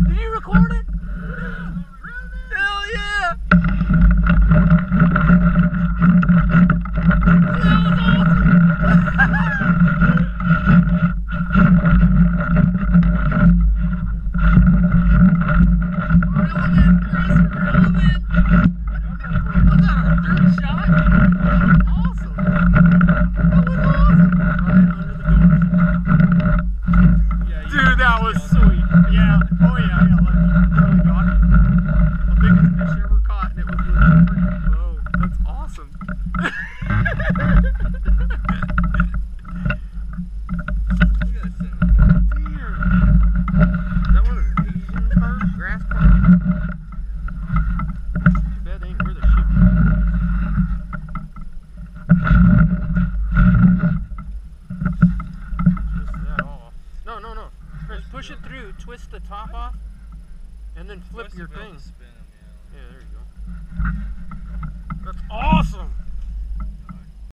Did you record it? Hell yeah! That was that was sweet. Yeah. Oh yeah. Yeah. Look, really got it. The biggest fish ever caught, and it was with a freaking bow. That's awesome. Look at this thing. Damn. Is that one of the Asian carp? Grass carp? Too bad they ain't where the ship is. Twist that off. No, no, no. Chris, push it through, twist the top off, and then flip your thing. Spin 'em, yeah. Yeah, there you go.